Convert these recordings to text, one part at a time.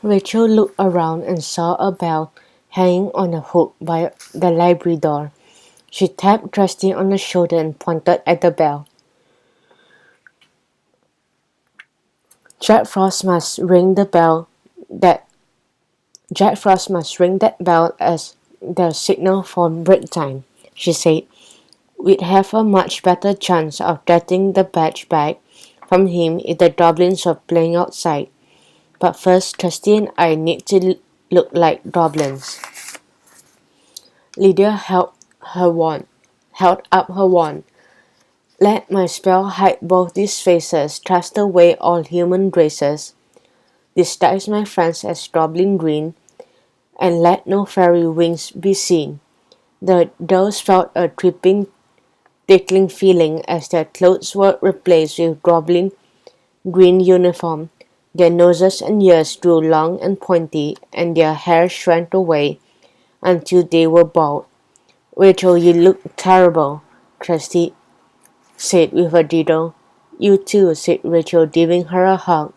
Rachel looked around and saw a bell hanging on a hook by the library door. She tapped Trusty on the shoulder and pointed at the bell. Jack Frost must ring the bell that Jack Frost must ring that bell as the signal for break time, she said. We'd have a much better chance of getting the badge back from him if the goblins were playing outside. But first, Trusty and I need to look like goblins. Lydia held up her wand. Let my spell hide both these faces, thrust away all human graces, disguise my friends as goblin green, and let no fairy wings be seen. The girls felt a creeping, tickling feeling as their clothes were replaced with goblin green uniform. Their noses and ears grew long and pointy, and their hair shrank away until they were bald. Rachel, you look terrible, Kirsty said with a giggle. You too, said Rachel, giving her a hug.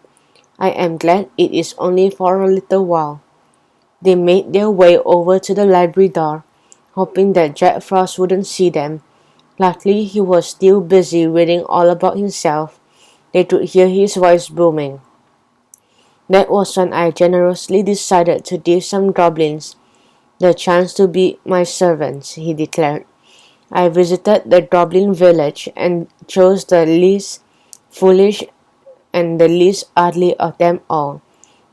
I am glad it is only for a little while. They made their way over to the library door, hoping that Jack Frost wouldn't see them. Luckily, he was still busy reading all about himself. They could hear his voice booming. That was when I generously decided to give some goblins the chance to be my servants, he declared. I visited the goblin village and chose the least foolish and the least ugly of them all.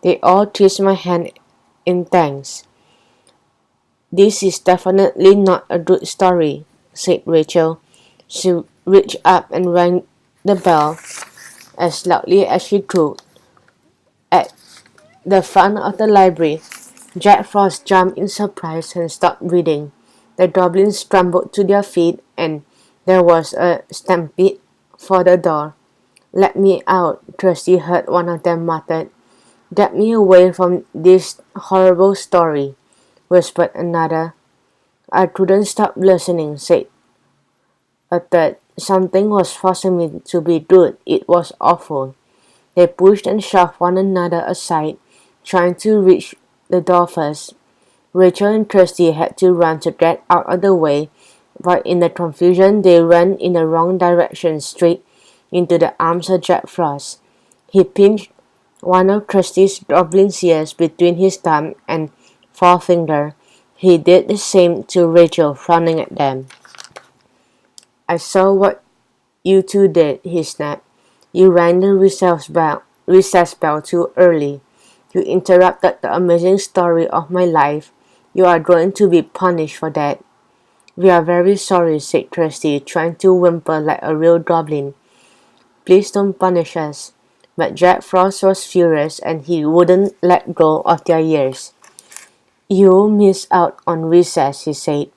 They all kissed my hand in thanks. This is definitely not a good story, said Rachel. She reached up and rang the bell as loudly as she could. At the front of the library, Jack Frost jumped in surprise and stopped reading. The goblins scrambled to their feet and there was a stampede for the door. Let me out, Trusty heard one of them mutter. Get me away from this horrible story, whispered another. I couldn't stop listening, said a third. Something was forcing me to be good. It was awful. They pushed and shoved one another aside, trying to reach the door first. Rachel and Kirsty had to run to get out of the way, but in the confusion they ran in the wrong direction straight into the arms of Jack Frost. He pinched one of Kirsty's goblin's ears between his thumb and forefinger. He did the same to Rachel, frowning at them. I saw what you two did, he snapped. You rang the recess bell too early. You interrupted the amazing story of my life. You are going to be punished for that. We are very sorry, said Kirsty, trying to whimper like a real goblin. Please don't punish us. But Jack Frost was furious and he wouldn't let go of their ears. You'll miss out on recess, he said.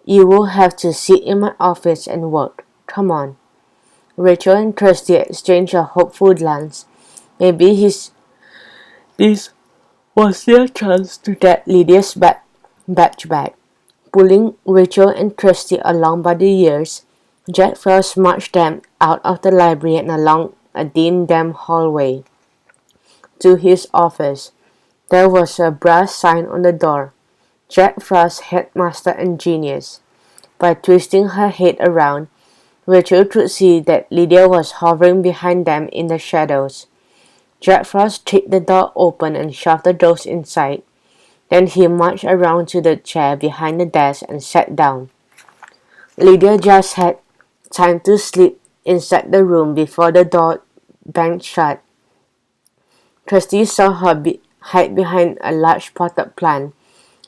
You will have to sit in my office and work. Come on. Rachel and Kirsty exchanged a hopeful glance. Maybe this was their chance to get Lydia's badge back. Pulling Rachel and Kirsty along by the ears, Jack Frost marched them out of the library and along a dim, damp hallway to his office. There was a brass sign on the door. Jack Frost, headmaster and genius. By twisting her head around, Rachel could see that Lydia was hovering behind them in the shadows. Jack Frost kicked the door open and shoved the ghost inside. Then he marched around to the chair behind the desk and sat down. Lydia just had time to slip inside the room before the door banged shut. Kirsty saw her hide behind a large potted plant.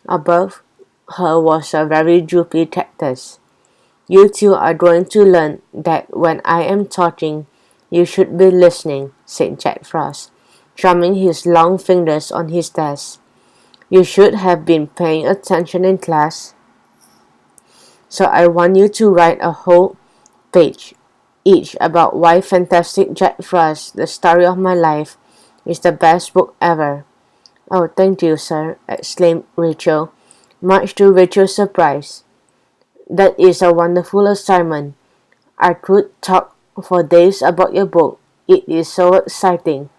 Above her was a very droopy cactus. You two are going to learn that when I am talking, you should be listening, said Jack Frost, drumming his long fingers on his desk. You should have been paying attention in class. So I want you to write a whole page each about why Fantastic Jack Frost, the story of my life, is the best book ever. Oh, thank you, sir, exclaimed Rachel, much to Rachel's surprise. That is a wonderful assignment. I could talk for days about your book. It is so exciting.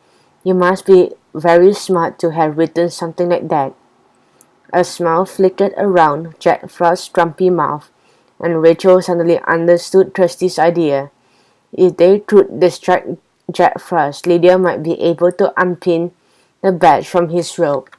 You must be very smart to have written something like that. A smile flickered around Jack Frost's grumpy mouth, and Rachel suddenly understood Trusty's idea. If they could distract Jack Frost, Lydia might be able to unpin the badge from his robe.